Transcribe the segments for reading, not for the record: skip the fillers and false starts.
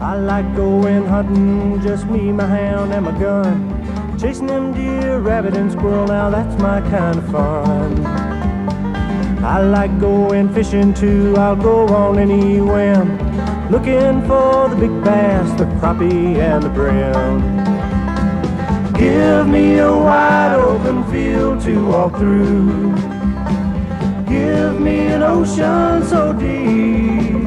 I like going hunting, just me, my hound, and my gun. Chasing them deer, rabbit, and squirrel, now that's my kind of fun. I like going fishing too, I'll go on any whim, looking for the big bass, the crappie, and the brim. Give me a wide open field to walk through. Give me an ocean so deep.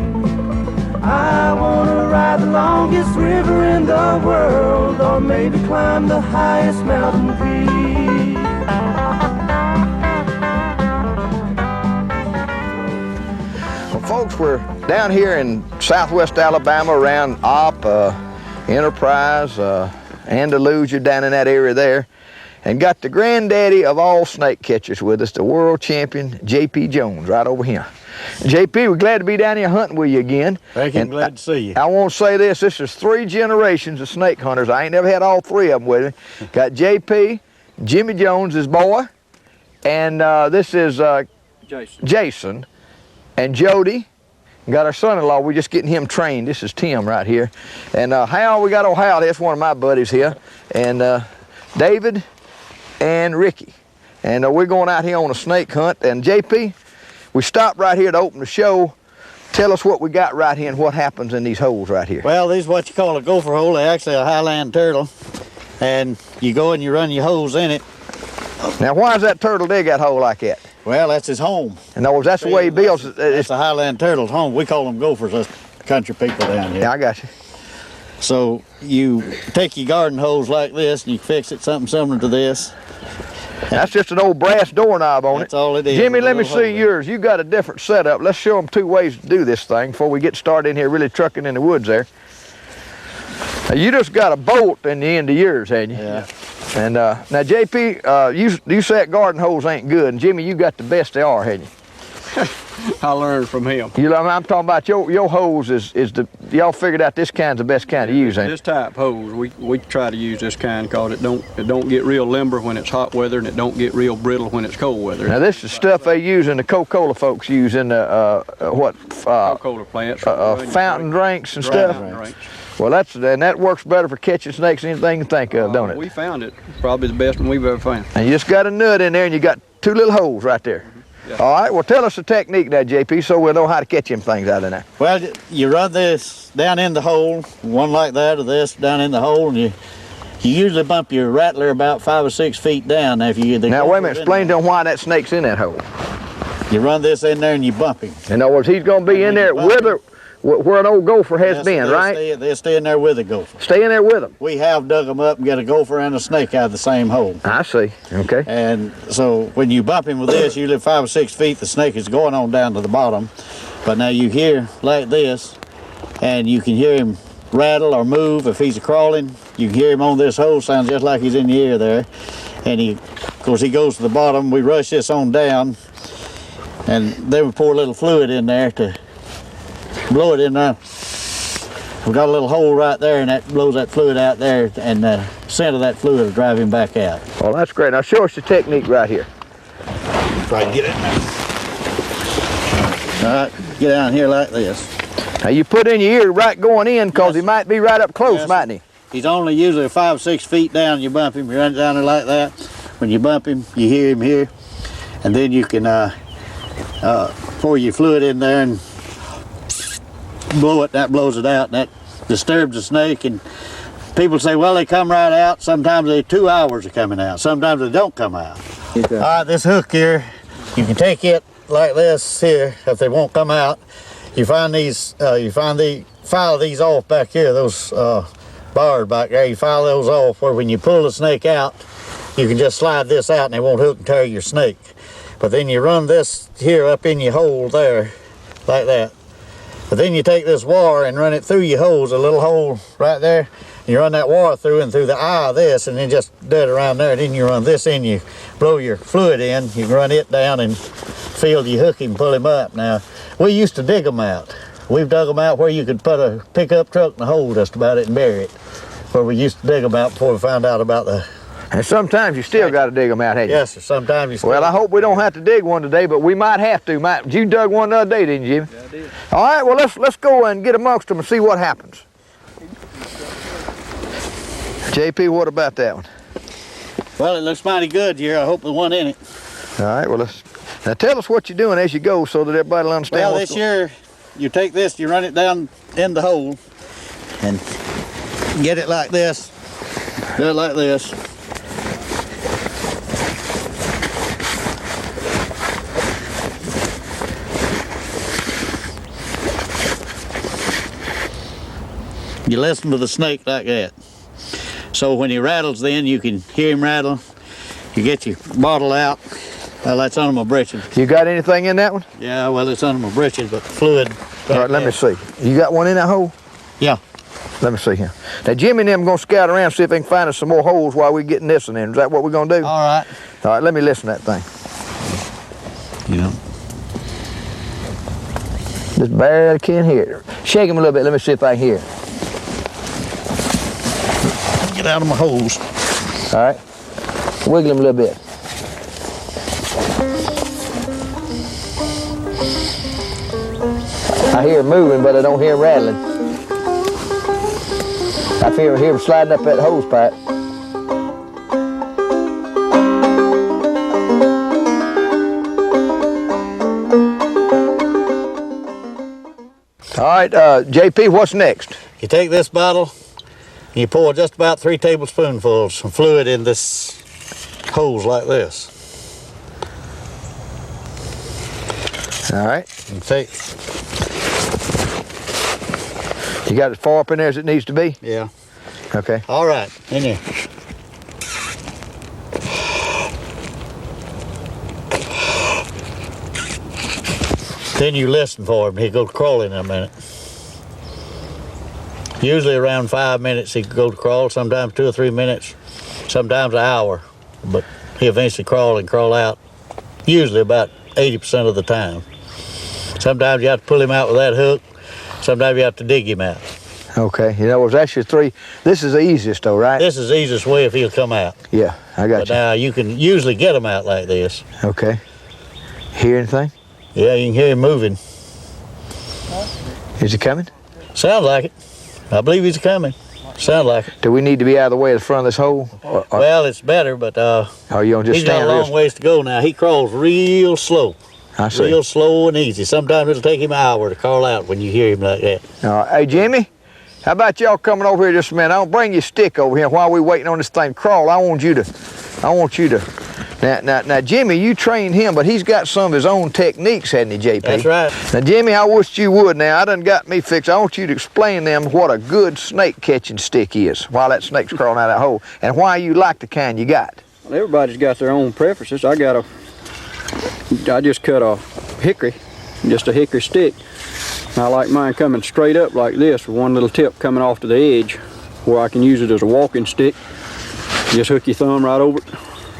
I wanna ride the longest river in the world, or maybe climb the highest mountain peak. Well, folks, we're down here in southwest Alabama around Opp, Enterprise, Andalusia, down in that area there, and got the granddaddy of all snake catchers with us, the world champion J.P. Jones, right over here. J.P., we're glad to be down here hunting with you again. Thank you, I'm glad to see you. I want to say this is 3 generations of snake hunters. I ain't never had all 3 of them with me. Got J.P., Jimmy Jones, his boy, and this is Jason, and Jody. Got our son-in-law, we're just getting him trained. This is Tim right here. And Hal, we got old Hal, that's one of my buddies here. And David and Ricky. And we're going out here on a snake hunt. And JP, we stopped right here to open the show. Tell us what we got right here and what happens in these holes right here. Well, these is what you call a gopher hole. They're actually a highland turtle. And you go and you run your hose in it. Now, why does that turtle dig that hole like that? Well, that's his home. In other words, that's the way he builds it. It's a highland turtle's home. We call them gophers, us country people down here. Yeah, I got you. So you take your garden hose like this and you fix it something similar to this. That's just an old brass doorknob on it. That's all it is. Jimmy, let me see yours. You got a different setup. Let's show them 2 ways to do this thing before we get started in here really trucking in the woods there. Now, you just got a bolt in the end of yours, hadn't you? Yeah. And now, JP, you say that garden hose ain't good, and Jimmy, you got the best they are, hadn't you? I learned from him. I'm talking about your hose is the, y'all figured out this kind's the best kind to use, ain't it? This type hose, we try to use this kind because it don't get real limber when it's hot weather, and it don't get real brittle when it's cold weather. Now this is stuff they use in the Coca-Cola folks use in the Coca-Cola plants, fountain drinks and stuff. Drinks. Well, that works better for catching snakes than anything you can think of, don't it? We found it probably the best one we've ever found. And you just got a nut in there, and you got 2 little holes right there. Yeah. All right, well, tell us the technique there, JP, so we'll know how to catch them things out in there. Well, you run this down in the hole, one like that, or this down in the hole, and you usually bump your rattler about 5 or 6 feet down. Now, now wait a minute, explain to them why that snake's in that hole. You run this in there and you bump him. In other words, he's going to be in there with her, where an old gopher has been, right? They'll stay in there with a gopher. Stay in there with them. We have dug them up and got a gopher and a snake out of the same hole. I see, okay. And so when you bump him with this, usually 5 or 6 feet, the snake is going on down to the bottom. But now you hear like this, and you can hear him rattle or move. If he's crawling, you can hear him on this hole, sounds just like he's in the air there. And of course, he goes to the bottom. We rush this on down, and then we pour a little fluid in there to blow it in there. We've got a little hole right there, and that blows that fluid out there, and the scent of that fluid will drive him back out. Well, that's great. Now show us the technique right here. Try to get it. All right, get down here like this. Now you put in your ear right going in, because he might be right up close, mightn't he? He's only usually 5 or 6 feet down. You bump him, you run it down there like that. When you bump him, you hear him here, and then you can pour your fluid in there and blow it. That blows it out, and that disturbs the snake. And people say, well, they come right out. Sometimes they're 2 hours of coming out. Sometimes they don't come out. Okay. All right, this hook here, you can take it like this here. If they won't come out, you find these, file these off back here, those bars back there. You file those off where when you pull the snake out, you can just slide this out and it won't hook and tear your snake. But then you run this here up in your hole there, like that. But then you take this wire and run it through your hose, a little hole right there. You run that wire through and through the eye of this, and then just do it around there. Then you run this in, you blow your fluid in, you can run it down and feel you hook him, pull him up. Now, we used to dig them out. We've dug them out where you could put a pickup truck in the hole just about it and bury it. Where we used to dig them out before we found out about the... And sometimes you still got to dig them out, haven't you? Yes, sir. Sometimes you still... Well, I hope we don't have to dig one today, but we might have to. You dug one the other day, didn't you, Jimmy? Yeah, I did. All right, well, let's go and get amongst them and see what happens. JP, what about that one? Well, it looks mighty good here. I hope the one in it. All right, well, now tell us what you're doing as you go so that everybody will understand. Well, this year, you take this, you run it down in the hole, and get it like this. Do it like this. You listen to the snake like that. So when he rattles, then you can hear him rattle. You get your bottle out. Well, that's under my britches. You got anything in that one? Yeah, well, it's under my britches, but fluid. All right, let me see. You got one in that hole? Yeah. Let me see here. Now, Jimmy and them going to scout around, see if they can find us some more holes while we're getting this one in. Is that what we're going to do? All right. All right, let me listen to that thing. Yeah. Just barely can't hear it. Shake him a little bit. Let me see if I can hear it. Get out of my holes. All right. Wiggle him a little bit. I hear him moving, but I don't hear him rattling. I hear him sliding up that hose pipe. All right, JP, what's next? You take this bottle, and you pour just about 3 tablespoonfuls of fluid in this hose like this. All right. And take. You got it far up in there as it needs to be? Yeah. Okay. All right, in here. Then you listen for him. He'll go crawling in a minute. Usually around 5 minutes he can go to crawl, sometimes 2 or 3 minutes, sometimes an hour. But he'll eventually crawl and crawl out, usually about 80% of the time. Sometimes you have to pull him out with that hook, sometimes you have to dig him out. Okay, you know, that's your 3. This is the easiest though, right? This is the easiest way if he'll come out. Yeah, I got But you. now you can usually get him out like this. Okay. Hear anything? Yeah, you can hear him moving. Is he coming? Sounds like it. I believe he's coming. Sounds like it. Do we need to be out of the way of the front of this hole? Well, it's better, but Or you gonna just he's got stand a long real? ways to go now. He crawls real slow. I see. Real slow and easy. Sometimes it'll take him an hour to crawl out when you hear him like that. Hey, Jimmy, how about y'all coming over here just a minute? I'll bring your stick over here while we're waiting on this thing to crawl. I want you to. Now, Jimmy, you trained him, but he's got some of his own techniques, hasn't he, JP? That's right. Now, Jimmy, I wish you would now. I done got me fixed. I want you to explain them what a good snake catching stick is while that snake's crawling out of that hole, and why you like the kind you got. Well, everybody's got their own preferences. I just cut a hickory, just a hickory stick. I like mine coming straight up like this with one little tip coming off to the edge where I can use it as a walking stick. Just hook your thumb right over it.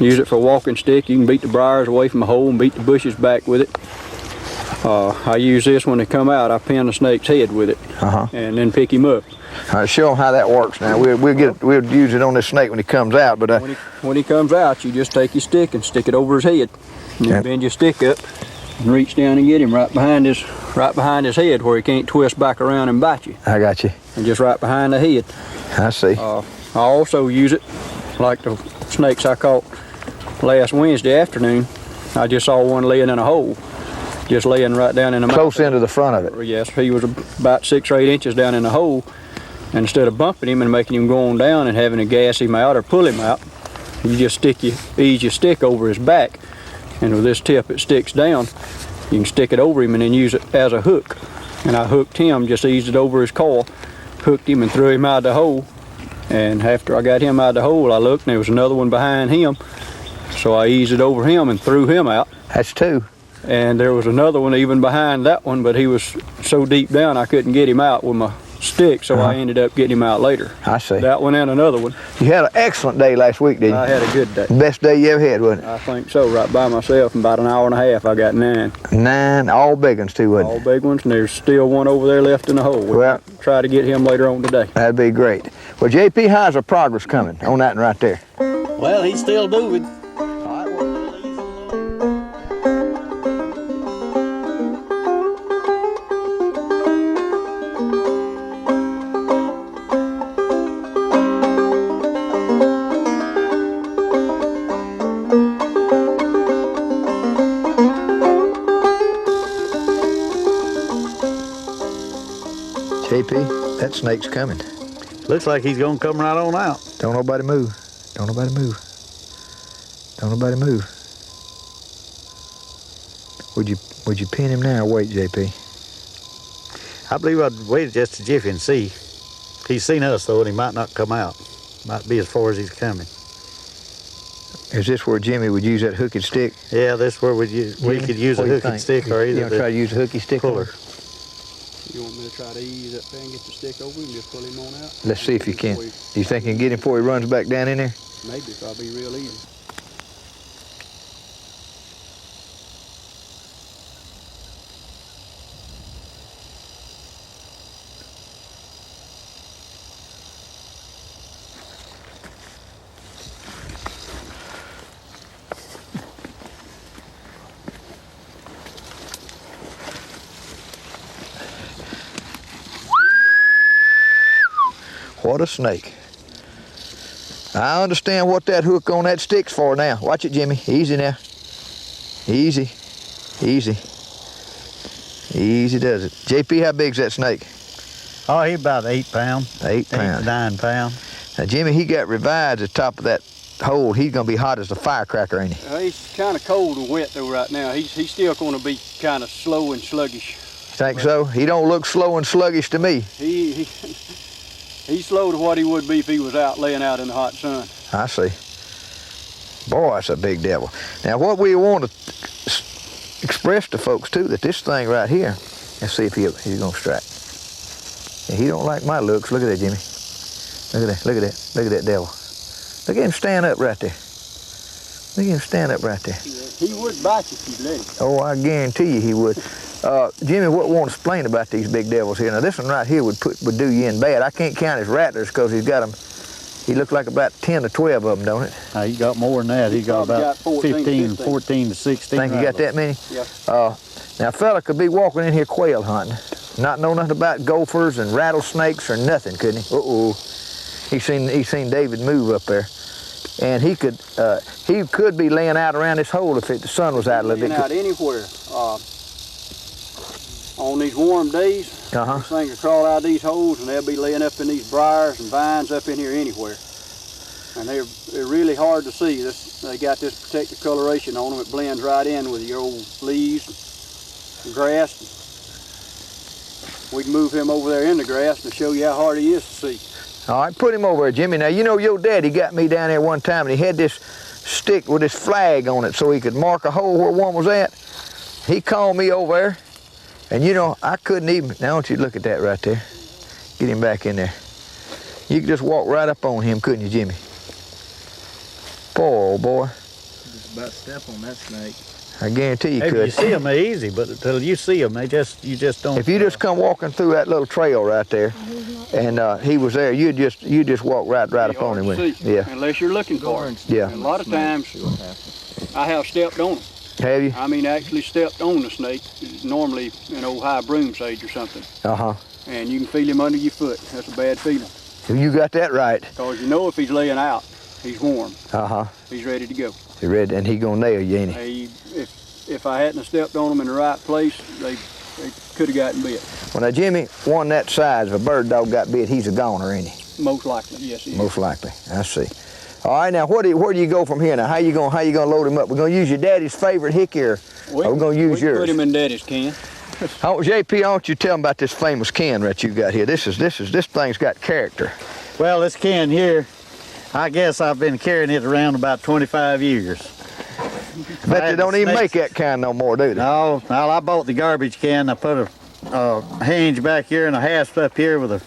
Use it for a walking stick. You can beat the briars away from the hole and beat the bushes back with it. I use this when they come out. I pin the snake's head with it and then pick him up. All right, show them how that works now. We'll use it on this snake when he comes out. But when he comes out, you just take your stick and stick it over his head. And you bend your stick up and reach down and get him right behind his head where he can't twist back around and bite you. I got you. And just right behind the head. I see. I also use it like the snakes I caught last Wednesday afternoon. I just saw one laying in a hole, just laying right down in the Close into the front of it. Yes, he was about 6 or 8 inches down in the hole. And instead of bumping him and making him go on down and having to gas him out or pull him out, you just ease your stick over his back, and with this tip it sticks down. You can stick it over him and then use it as a hook. And I hooked him, just eased it over his coil, hooked him and threw him out of the hole. And after I got him out of the hole, I looked and there was another one behind him. So I eased it over him and threw him out. That's 2. And there was another one even behind that one, but he was so deep down I couldn't get him out with my stick, so I ended up getting him out later. I see. That one and another one. You had an excellent day last week, didn't you? I had a good day. Best day you ever had, wasn't it? I think so. Right by myself, in about an hour and a half, I got 9. 9, all big ones too, wasn't All it? big ones, and there's still one over there left in the hole. We'll try to get him later on today. That'd be great. Well, JP, how's our progress coming on that one right there? Well, he's still moving. JP, that snake's coming. Looks like he's gonna come right on out. Don't nobody move. Don't nobody move. Don't nobody move. Would you pin him now or wait, JP? I believe I'd wait just a jiffy and see. He's seen us though, and he might not come out. Might be as far as he's coming. Is this where Jimmy would use that hooked stick? Yeah, this where we could use a hooked stick or either. You gonna try to use a hooked stick puller. You want me to try to ease up there and get the stick over and just pull him on out? Let's see if you can. You think you can get him before he runs back down in there? Maybe if I'll be real easy. What a snake. I understand what that hook on that stick's for now. Watch it, Jimmy. Easy now. Easy. Easy. Easy does it. JP, how big's that snake? Oh, he's about 8 pounds. 8 pounds. 8 to 9 pounds. Now, Jimmy, he got revived at the top of that hole. He's going to be hot as a firecracker, ain't he? He's kind of cold and wet though right now. He's still going to be kind of slow and sluggish. Think so? He don't look slow and sluggish to me. He's slow to what he would be if he was out laying out in the hot sun. I see. Boy, that's a big devil. Now, what we want to express to folks, too, that this thing right here, let's see if he's going to strike. Yeah, he don't like my looks. Look at that, Jimmy. Look at that, look at that, look at that devil. Look at him stand up right there. Look at him stand up right there. He would bite you if you let him. Oh, I guarantee you he would. Jimmy, what we want to explain about these big devils here? Now, this one right here would do you in bad. I can't count his rattlers because he's got them. He looks like about 10 or 12 of them, don't it? He got more than that. He got about 14 to 16. Think you got that many? Yeah. Now, a fella could be walking in here quail hunting, not know nothing about gophers and rattlesnakes or nothing, couldn't he? Uh-oh. He seen David move up there. And he could be laying out around this hole if the sun was out a little bit. Laying out anywhere. On these warm days, this thing will crawl out of these holes and they'll be laying up in these briars and vines up in here anywhere. And they're really hard to see. They got this protective coloration on them. It blends right in with your old leaves and grass. We can move him over there in the grass and show you how hard he is to see. All right, put him over there, Jimmy. Now, you know your daddy got me down there one time and he had this stick with this flag on it so he could mark a hole where one was at. He called me over there. And you know, I couldn't even, now don't you look at that right there. Get him back in there. You could just walk right up on him, couldn't you, Jimmy? Poor old boy. Just about step on that snake. I guarantee you Maybe could. you see them, they're easy, but until you see them, you just don't. If you just come walking through that little trail right there, and he was there, you just walk right up on him. Yeah. Unless you're looking for him. Yeah. And a lot of times, I have stepped on him. Have you? I mean, actually stepped on the snake, normally an old high broom sage or something. And you can feel him under your foot. That's a bad feeling. You got that right. Because you know if he's laying out, he's warm. He's ready to go. He's ready, and he's gonna nail you, ain't he? If I hadn't stepped on him in the right place, they could have gotten bit. Well, now, Jimmy, one that size, if a bird dog got bit, he's a goner, ain't he? Most likely, yes, he is. Most likely, I see. All right, now where do you go from here? Now, how you gonna load him up? We're gonna use your daddy's favorite hickey, or we're gonna use yours? Put him in daddy's can. JP, why don't you tell him about this famous can that you got here? This thing's got character. Well, this can here, I guess I've been carrying it around about 25 years. Bet they don't even make that kind no more, do they? No, well, I bought the garbage can. I put a hinge back here and a hasp up here with a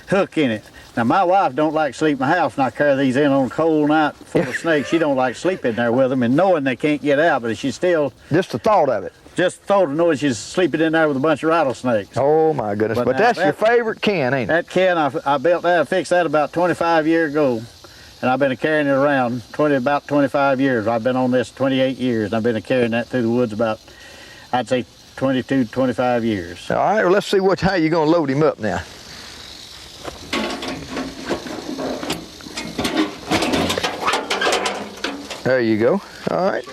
hook in it. Now, my wife don't like to sleep in my house, and I carry these in on a cold night full of snakes. She don't like sleeping there with them, and knowing they can't get out, but she still... Just the thought of it. Just the thought of knowing she's sleeping in there with a bunch of rattlesnakes. Oh, my goodness. But that's your favorite can, ain't it? That can, I built that, I fixed that about 25 years ago, and I've been carrying it around about 25 years. I've been on this 28 years, and I've been carrying that through the woods about, I'd say, 22, 25 years. All right, well, let's see how you're going to load him up now. There you go. All right.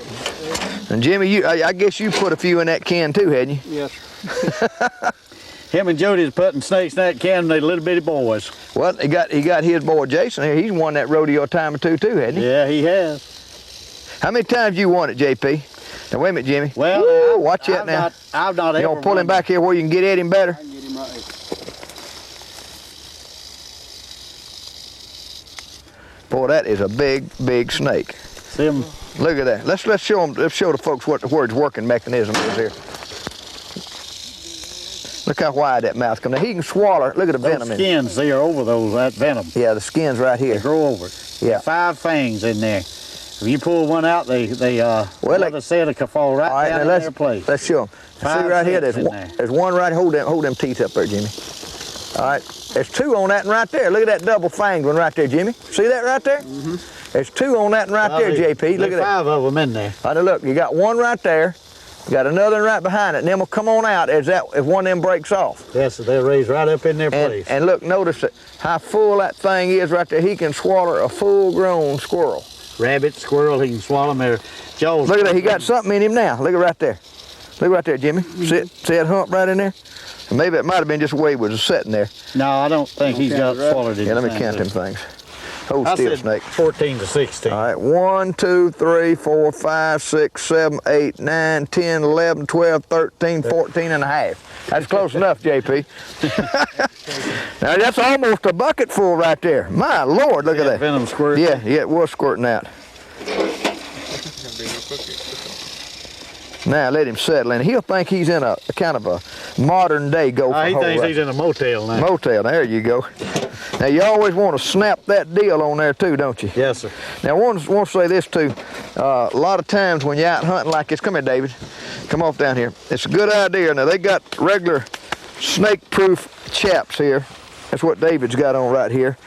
And Jimmy, I guess you put a few in that can too, hadn't you? Yes. Him and Jody's putting snakes in that can. They little bitty boys. Well, he got his boy Jason here. He's won that rodeo a time or two too, hasn't he? Yeah, he has. How many times you won it, JP? Now wait a minute, Jimmy. Well, Woo, watch that I've now. I've not You ever gonna pull him won. back here where you can get at him better? I can get him right here. Boy, that is a big, big snake. See him? Look at that. Let's show them. Let's show the folks where its working mechanism is here. Look how wide that mouth comes. Now he can swallow. Look at the venom Those in it. skins, they are over that venom. Yeah, the skin's right They here. grow over it. Yeah. 5 fangs in there. If you pull one out, they like the said could fall right All right, down now in their place. let's show them. See 5, right here. 6 There's in one. there. There's one right. Hold them teeth up there, Jimmy. All right. There's 2 on that one right there. Look at that double fanged one right there, Jimmy. See that right there? Mm-hmm. There's 2 on that one right there, JP. Look at that. 5 of them in there. All right, look. You got one right there. You got another one right behind it. And then we'll come on out if one of them breaks off. Yes, they're raised right up in their place. And look, notice how full that thing is right there. He can swallow a full-grown squirrel. Rabbit, squirrel, he can swallow them. Their jaws. Look at that. He got something in him now. Look at right there. Look right there, Jimmy. See that hump right in there? And maybe it might have been just the way he was sitting there. No, I don't think he's got swallowed it. Yeah, let me count them things. Hold I still, said snake. 14 to 16. All right, 1, 2, 3, 4, 5, 6, 7, 8, 9, 10, 11, 12, 13, 14 and a half. That's close enough, JP. Now that's almost a bucket full right there. My Lord, look at that. Venom squirt. Yeah, it was squirting out. Now let him settle in. He'll think he's in a kind of a modern day gopher He hole. thinks right. he's in a motel now. Motel, there you go. Now you always want to snap that deal on there too, don't you? Yes, sir. Now I want to say this too. A lot of times when you're out hunting like this, come here, David. Come off down here. It's a good idea. Now they got regular snake-proof chaps here. That's what David's got on right here.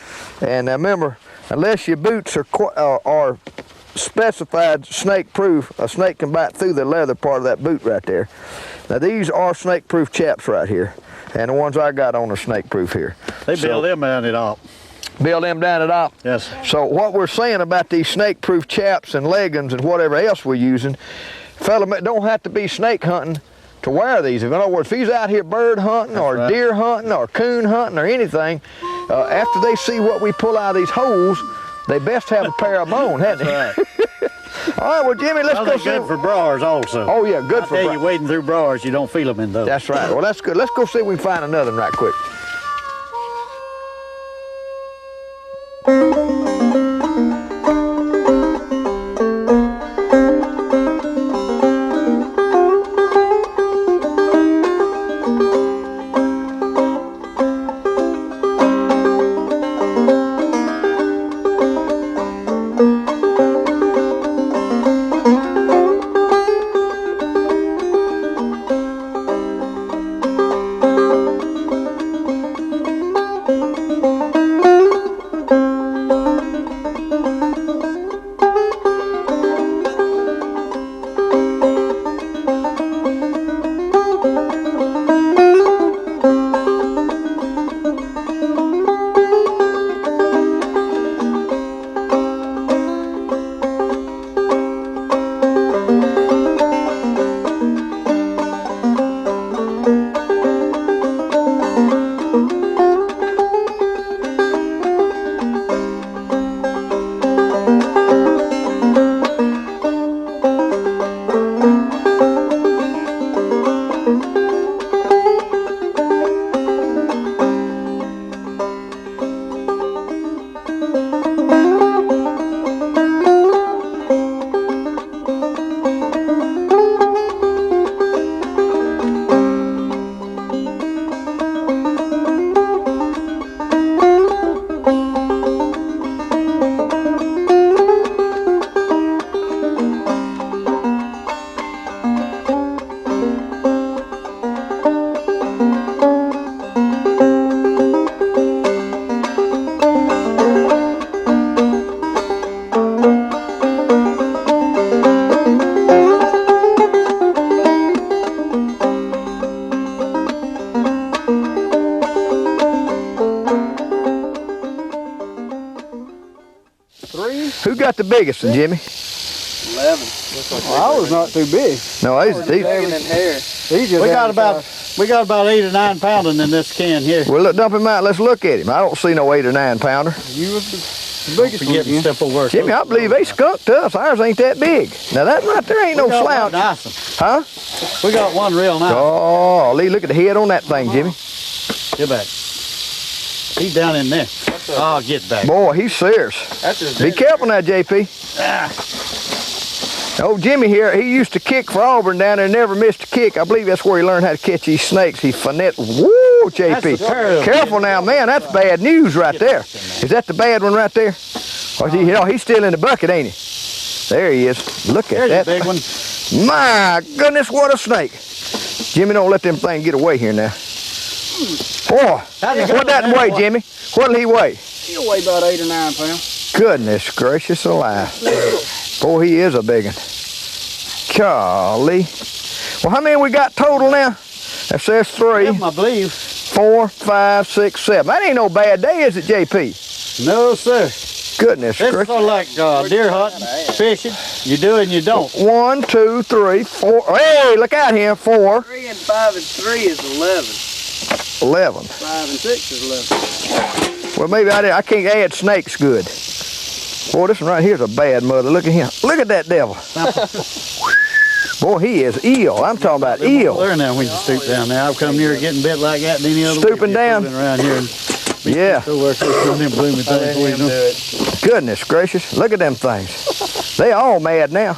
And remember, unless your boots are specified snake-proof, a snake can bite through the leather part of that boot right there. Now these are snake-proof chaps right here. And the ones I got on are snake-proof here. They build them down it up. Build them down at all. Yes, sir. So what we're saying about these snake-proof chaps and leggings and whatever else we're using, fella don't have to be snake hunting to wear these. In other words, if he's out here bird hunting or right. deer hunting or coon hunting or anything, after they see what we pull out of these holes, they best have a pair of bone, hadn't they? That's right. All right, well, Jimmy, let's go They're see. good for brawlers also. Oh yeah, good I for. tell you, wading through brawlers, you don't feel them in those. That's right. Well, that's good. Let's go see if we can find another one right quick. Who got the biggest one, Jimmy? 11. Well, I was not too big. No, Bigger than hair. We got about We got about 8 or 9 pounding in this can here. Well, look, dump him out. Let's look at him. I don't see no 8 or 9 pounder. You was the biggest one. Getting simple work. Jimmy, I believe they skunked us. Ours ain't that big. Now that right there ain't no slouch. Nice Huh? one. We got one real nice. Oh, Lee, look at the head on that thing, Jimmy. Get back. He's down in there. Oh, get back. Boy, he's serious. Be careful now, JP. Old Jimmy here, he used to kick for Auburn down there, never missed a kick. I believe that's where he learned how to catch these snakes. He finette. Woo, JP. Careful now, man. That's bad news right there. Is that the bad one right there? Or is he, he's still in the bucket, ain't he? There he is. Look at that. There's a big one. My goodness, what a snake. Jimmy, don't let them things get away here now. Boy, what that weigh, Jimmy? What'll he weigh? He'll weigh about 8 or 9 pounds. Goodness gracious alive. Boy, he is a big one. Golly. Well, how many we got total now? That says 3, I believe. 4, 5, 6, 7. That ain't no bad day, is it, JP? No, sir. Goodness This is gracious. sort of like deer hunting, fishing. You do and you don't. 1, 2, 3, 4. Hey, look out here. 4, 3 and 5 and 3 is 11. 11. 5 and 6 is 11. Well, maybe I can't add snakes good. Boy, this one right here is a bad mother. Look at him. Look at that devil. Boy, he is eel. I'm talking about eel. Learn that when you stoop down there. I've come near getting bit like that and any other Stooping down. around here. And Yeah. so work on them blooming things. Goodness gracious. Look at them things. They all mad now.